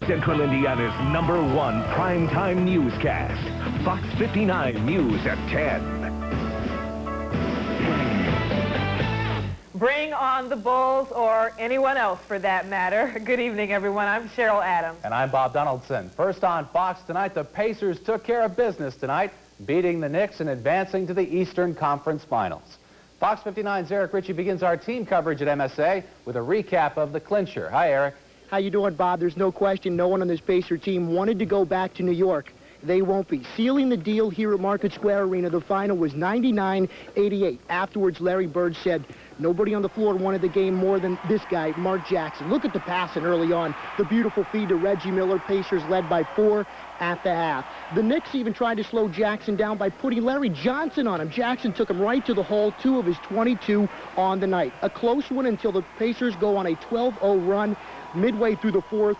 Central Indiana's #1 primetime newscast. Fox 59 News at 10. Bring on the Bulls, or anyone else for that matter. Good evening, everyone. I'm Cheryl Adams. And I'm Bob Donaldson. First on Fox tonight, the Pacers took care of business tonight, beating the Knicks and advancing to the Eastern Conference Finals. Fox 59's Eric Ritchie begins our team coverage at MSA with a recap of the clincher. Hi, Eric. How you doing, Bob? There's no question no one on this Pacer team wanted to go back to New York. They won't be. Sealing the deal here at Market Square Arena, the final was 99-88. Afterwards, Larry Bird said nobody on the floor wanted the game more than this guy, Mark Jackson. Look at the passing early on. The beautiful feed to Reggie Miller. Pacers led by 4 at the half. The Knicks even tried to slow Jackson down by putting Larry Johnson on him. Jackson took him right to the hole, 2 of his 22 on the night. A close one until the Pacers go on a 12-0 run midway through the fourth,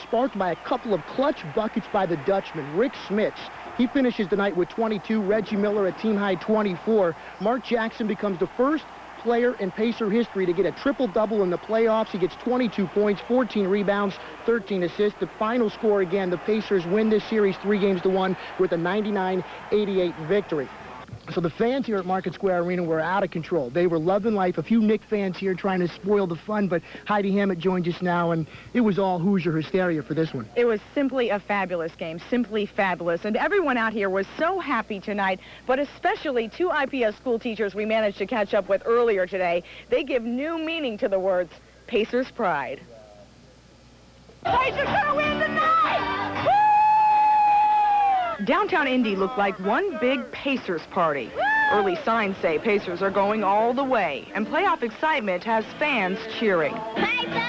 sparked by a couple of clutch buckets by the Dutchman, Rick Smits. He finishes the night with 22, Reggie Miller a team-high 24. Mark Jackson becomes the first player in Pacer history to get a triple-double in the playoffs. He gets 22 points, 14 rebounds, 13 assists. The final score, again, the Pacers win this series 3-1 with a 99-88 victory. So the fans here at Market Square Arena were out of control. They were loving life. A few Knicks fans here trying to spoil the fun, but Heidi Hammett joined us now, and it was all Hoosier hysteria for this one. It was simply a fabulous game, simply fabulous. And everyone out here was so happy tonight, but especially 2 IPS school teachers we managed to catch up with earlier today. They give new meaning to the words Pacers pride. Pacers gonna win tonight! Woo! Downtown Indy looked like one big Pacers party. Early signs say Pacers are going all the way, and playoff excitement has fans cheering. Pacers!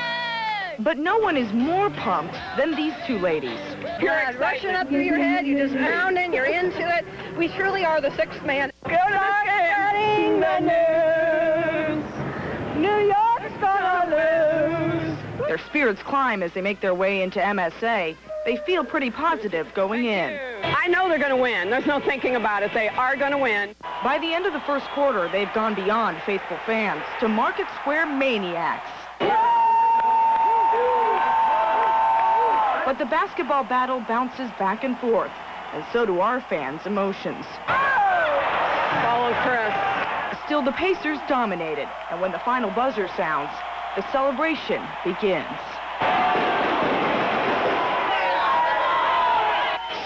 But no one is more pumped than these 2 ladies. You're rushing up through your head, you're just pounding, you're into it. We truly are the 6th man. Good luck getting the news. New York's gonna lose. Their spirits climb as they make their way into MSA. They feel pretty positive going in. I know they're going to win. There's no thinking about it. They are going to win. By the end of the first quarter, they've gone beyond faithful fans to Market Square maniacs. But the basketball battle bounces back and forth, and so do our fans' emotions. Follow Chris. Still, the Pacers dominated, and when the final buzzer sounds, the celebration begins.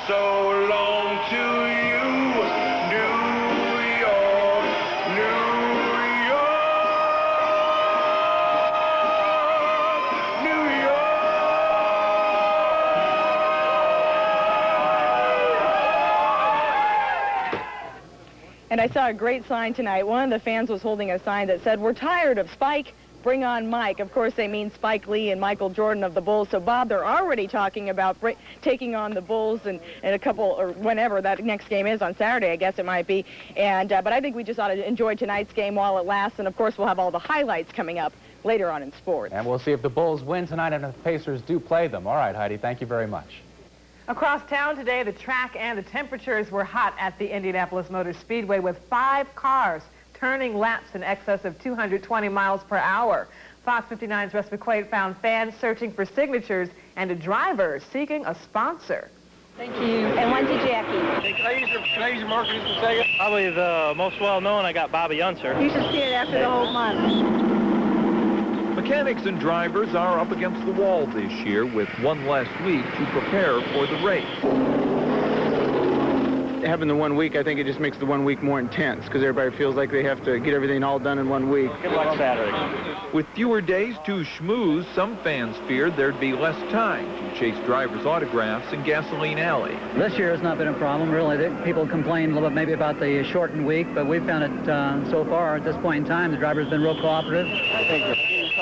So long to you, New York, New York, New York. And I saw a great sign tonight. One of the fans was holding a sign that said, "We're tired of Spike. Bring on Mike." Of course, they mean Spike Lee and Michael Jordan of the Bulls. So, Bob, they're already talking about taking on the Bulls in a couple, or whenever that next game is, on Saturday, I guess it might be. And but I think we just ought to enjoy tonight's game while it lasts. And, of course, we'll have all the highlights coming up later on in sports. And we'll see if the Bulls win tonight and if the Pacers do play them. All right, Heidi, thank you very much. Across town today, the track and the temperatures were hot at the Indianapolis Motor Speedway with 5 cars turning laps in excess of 220 miles per hour. Fox 59's Russ McQuaid found fans searching for signatures and a driver seeking a sponsor. Thank you. And one to Jackie. Hey, can I use your marker just a second? Probably the most well-known, I got Bobby Unser. You should see it after the whole month. Mechanics and drivers are up against the wall this year with one last week to prepare for the race. Having the 1 week, I think it just makes the 1 week more intense because everybody feels like they have to get everything all done in 1 week. Good luck Saturday. With fewer days to schmooze, some fans feared there'd be less time to chase drivers' autographs in Gasoline Alley. This year has not been a problem, really. People complain a little bit maybe about the shortened week, but we've found it so far at this point in time, the driver's been real cooperative.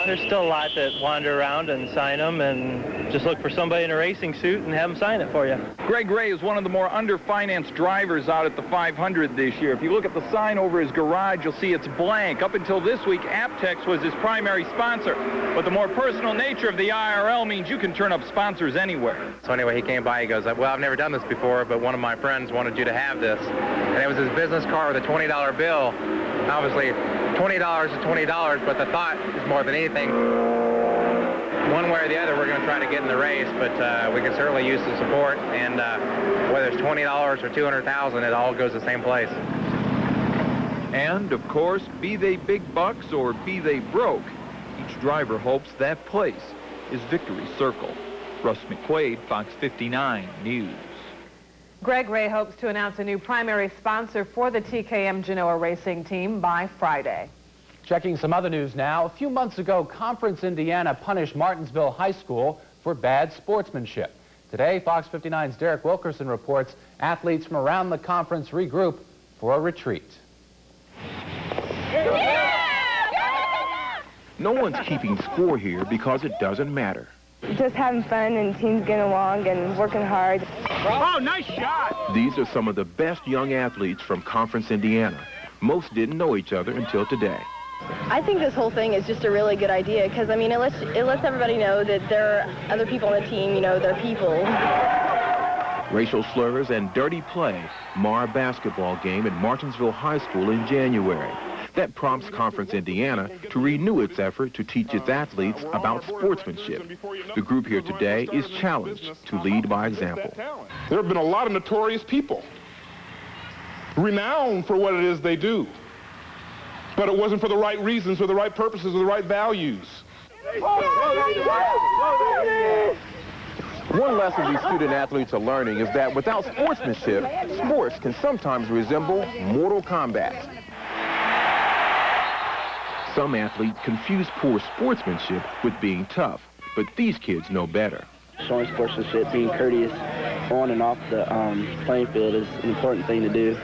There's still a lot that wander around and sign them and just look for somebody in a racing suit and have them sign it for you. Greg Ray is one of the more underfinanced drivers out at the 500 this year. If you look at the sign over his garage, you'll see it's blank. Up until this week, Aptex was his primary sponsor. But the more personal nature of the IRL means you can turn up sponsors anywhere. So anyway, he came by, he goes, well, I've never done this before, but one of my friends wanted you to have this. And it was his business card with a $20 bill. Obviously, $20 is $20, but the thought is more than anything. one way or the other, we're going to try to get in the race, but we can certainly use the support, and whether it's $20 or $200,000, it all goes the same place. And, of course, be they big bucks or be they broke, each driver hopes that place is Victory Circle. Russ McQuaid, Fox 59 News. Greg Ray hopes to announce a new primary sponsor for the TKM Genoa racing team by Friday. Checking some other news now. A few months ago, Conference Indiana punished Martinsville High School for bad sportsmanship. Today, Fox 59's Derek Wilkerson reports athletes from around the conference regroup for a retreat. No one's keeping score here because it doesn't matter. Just having fun and teams getting along and working hard. Oh, nice shot! These are some of the best young athletes from Conference Indiana. Most didn't know each other until today. I think this whole thing is just a really good idea because, I mean, it lets everybody know that there are other people on the team, you know, they're people. Racial slurs and dirty play mar a basketball game at Martinsville High School in January. That prompts Conference Indiana to renew its effort to teach its athletes about sportsmanship. The group here today is challenged to lead by example. There have been a lot of notorious people, renowned for what it is they do, but it wasn't for the right reasons, for the right purposes, or the right values. One lesson these student athletes are learning is that without sportsmanship, sports can sometimes resemble Mortal Kombat. Some athletes confuse poor sportsmanship with being tough, but these kids know better. Showing sportsmanship, being courteous on and off the playing field is an important thing to do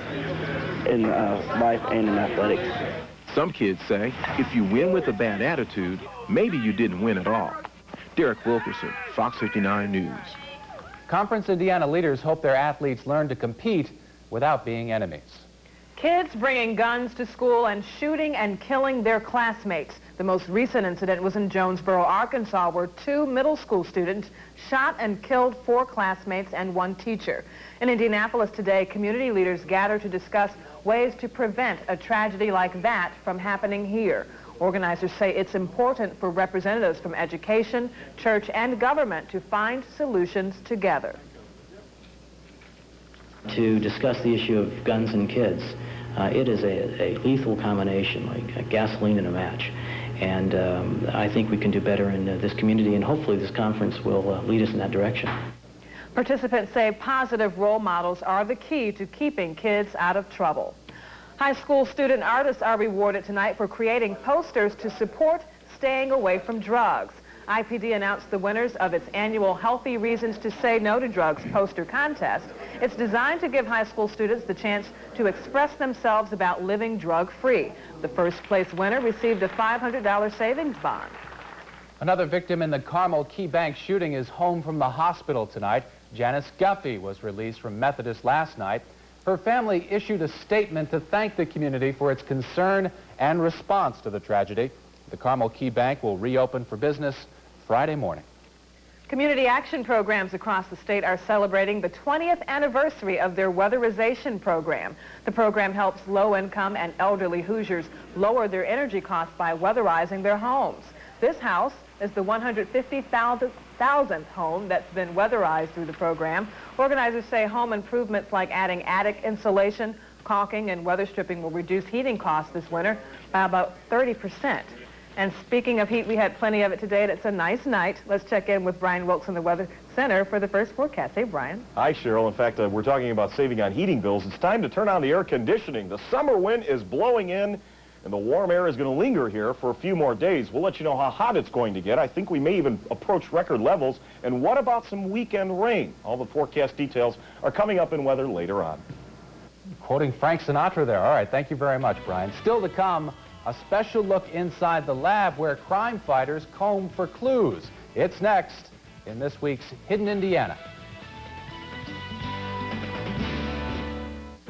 in life and in athletics. Some kids say if you win with a bad attitude, maybe you didn't win at all. Derek Wilkerson, Fox 59 News. Conference Indiana leaders hope their athletes learn to compete without being enemies. Kids bringing guns to school and shooting and killing their classmates. The most recent incident was in Jonesboro, Arkansas, where 2 middle school students shot and killed 4 classmates and 1 teacher. In Indianapolis today, community leaders gather to discuss ways to prevent a tragedy like that from happening here. Organizers say it's important for representatives from education, church, and government to find solutions together. To discuss the issue of guns and kids, it is a lethal combination, like gasoline in a match. And I think we can do better in this community, and hopefully this conference will lead us in that direction. Participants say positive role models are the key to keeping kids out of trouble. High school student artists are rewarded tonight for creating posters to support staying away from drugs. IPD announced the winners of its annual Healthy Reasons to Say No to Drugs poster contest. It's designed to give high school students the chance to express themselves about living drug-free. The first place winner received a $500 savings bond. Another victim in the Carmel Key Bank shooting is home from the hospital tonight. Janice Guffey was released from Methodist last night. Her family issued a statement to thank the community for its concern and response to the tragedy. The Carmel Key Bank will reopen for business Friday morning. Community action programs across the state are celebrating the 20th anniversary of their weatherization program. The program helps low-income and elderly Hoosiers lower their energy costs by weatherizing their homes. This house is the 150,000th home that's been weatherized through the program. Organizers say home improvements like adding attic insulation, caulking, and weather stripping will reduce heating costs this winter by about 30%. And speaking of heat, we had plenty of it today, and it's a nice night. Let's check in with Brian Wilkes in the Weather Center for the first forecast. Hey, Brian. Hi, Cheryl. In fact, we're talking about saving on heating bills. It's time to turn on the air conditioning. The summer wind is blowing in, and the warm air is going to linger here for a few more days. We'll let you know how hot it's going to get. I think we may even approach record levels. And what about some weekend rain? All the forecast details are coming up in weather later on. Quoting Frank Sinatra there. All right, thank you very much, Brian. Still to come, a special look inside the lab where crime fighters comb for clues. It's next in this week's Hidden Indiana.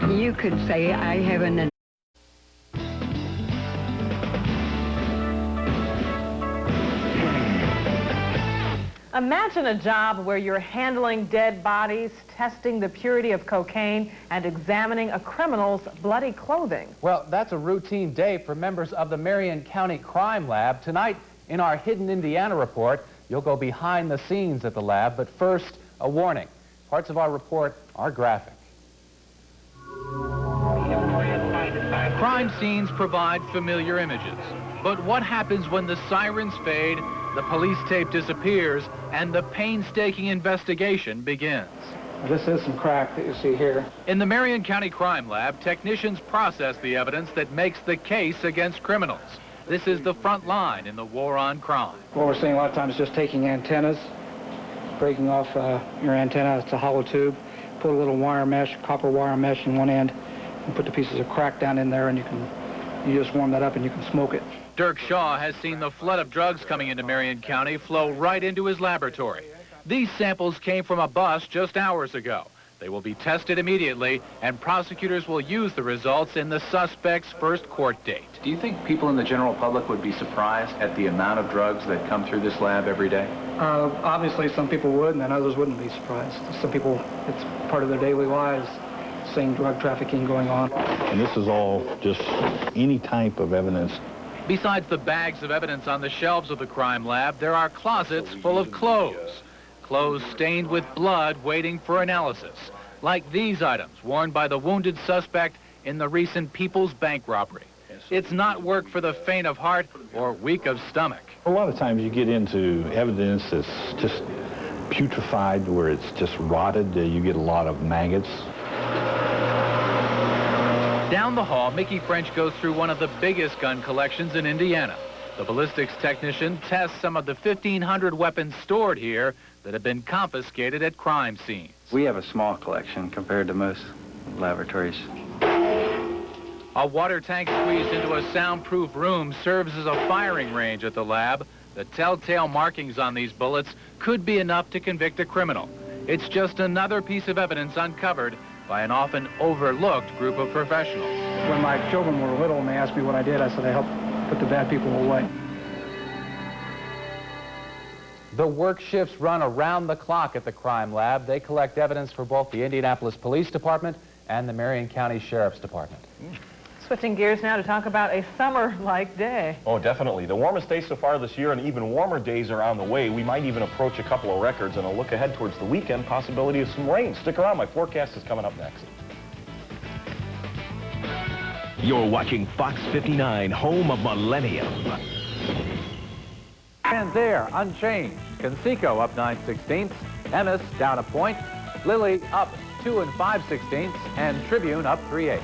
You could say I have an... Imagine a job where you're handling dead bodies, testing the purity of cocaine, and examining a criminal's bloody clothing. Well, that's a routine day for members of the Marion County Crime Lab. Tonight, in our Hidden Indiana report, You'll go behind the scenes at the lab, but first, a warning. Parts of our report are graphic. Crime scenes provide familiar images. But what happens when the sirens fade, the police tape disappears, and the painstaking investigation begins? This is some crack that you see here. In the Marion County Crime Lab, technicians process the evidence that makes the case against criminals. This is the front line in the war on crime. What we're seeing a lot of times is just taking antennas, breaking off your antenna. It's a hollow tube. Put a little wire mesh, copper wire mesh in one end, and put the pieces of crack down in there, and you just warm that up and you can smoke it. Dirk Shaw has seen the flood of drugs coming into Marion County flow right into his laboratory. These samples came from a bus just hours ago. They will be tested immediately, and prosecutors will use the results in the suspect's first court date. Do you think people in the general public would be surprised at the amount of drugs that come through this lab every day? Obviously, some people would, and then others wouldn't be surprised. Some people, it's part of their daily lives, seeing drug trafficking going on. And this is all just any type of evidence. Besides the bags of evidence on the shelves of the crime lab, there are closets full of clothes. Clothes stained with blood waiting for analysis, like these items worn by the wounded suspect in the recent People's Bank robbery. It's not work for the faint of heart or weak of stomach. A lot of times you get into evidence that's just putrefied, where it's just rotted. You get a lot of maggots. Down the hall, Mickey French goes through one of the biggest gun collections in Indiana. The ballistics technician tests some of the 1,500 weapons stored here that have been confiscated at crime scenes. We have a small collection compared to most laboratories. A water tank squeezed into a soundproof room serves as a firing range at the lab. The telltale markings on these bullets could be enough to convict a criminal. It's just another piece of evidence uncovered by an often overlooked group of professionals. When my children were little and they asked me what I did, I said I helped put the bad people away. The work shifts run around the clock at the crime lab. They collect evidence for both the Indianapolis Police Department and the Marion County Sheriff's Department. Switching gears now to talk about a summer-like day. Oh, definitely. The warmest day so far this year, and even warmer days are on the way. We might even approach a couple of records, and a look ahead towards the weekend, possibility of some rain. Stick around. My forecast is coming up next. You're watching Fox 59, home of Millennium. And there, unchanged. Conseco up 9/16, Ennis down a point, Lilly up 2 5/16, and Tribune up 3/8.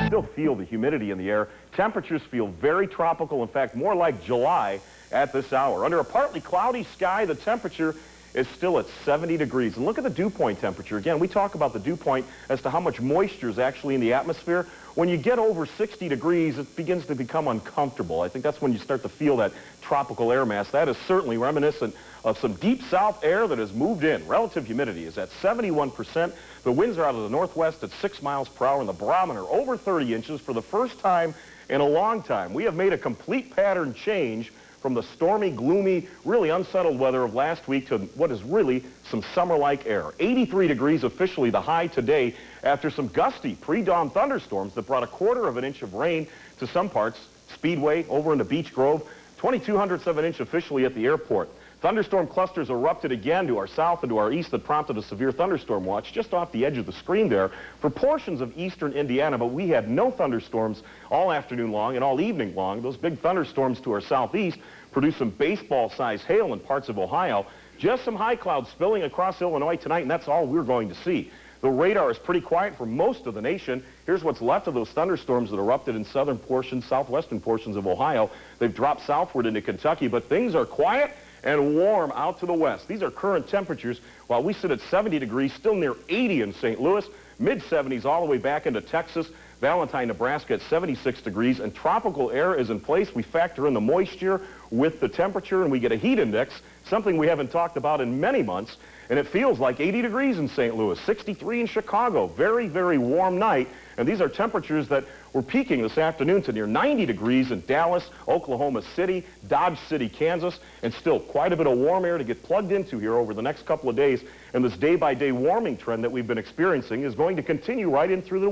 Still feel the humidity in the air. Temperatures feel very tropical, in fact, more like July at this hour. Under a partly cloudy sky, the temperature is still at 70 degrees. And look at the dew point temperature. Again, we talk about the dew point as to how much moisture is actually in the atmosphere. When you get over 60 degrees, it begins to become uncomfortable. I think that's when you start to feel that tropical air mass. That is certainly reminiscent of some deep south air that has moved in. Relative humidity is at 71%. The winds are out of the northwest at 6 miles per hour, and the barometer over 30 inches for the first time in a long time. We have made a complete pattern change from the stormy, gloomy, really unsettled weather of last week to what is really some summer-like air. 83 degrees officially the high today after some gusty pre-dawn thunderstorms that brought 1/4 of an inch of rain to some parts. Speedway over into Beech Grove, 0.02 of an inch officially at the airport. Thunderstorm clusters erupted again to our south and to our east that prompted a severe thunderstorm watch just off the edge of the screen there for portions of eastern Indiana, but we had no thunderstorms all afternoon long and all evening long. Those big thunderstorms to our southeast produced some baseball-sized hail in parts of Ohio. Just some high clouds spilling across Illinois tonight, and that's all we're going to see. The radar is pretty quiet for most of the nation. Here's what's left of those thunderstorms that erupted in southern portions, southwestern portions of Ohio. They've dropped southward into Kentucky, but things are quiet and warm out to the west. These are current temperatures. While we sit at 70 degrees, still near 80 in St. Louis, mid-70s all the way back into Texas, Valentine, Nebraska at 76 degrees, and tropical air is in place. We factor in the moisture with the temperature, and we get a heat index, something we haven't talked about in many months, and it feels like 80 degrees in St. Louis, 63 in Chicago. Very, very warm night, and these are temperatures that were peaking this afternoon to near 90 degrees in Dallas, Oklahoma City, Dodge City, Kansas, and still quite a bit of warm air to get plugged into here over the next couple of days, and this day-by-day warming trend that we've been experiencing is going to continue right in through the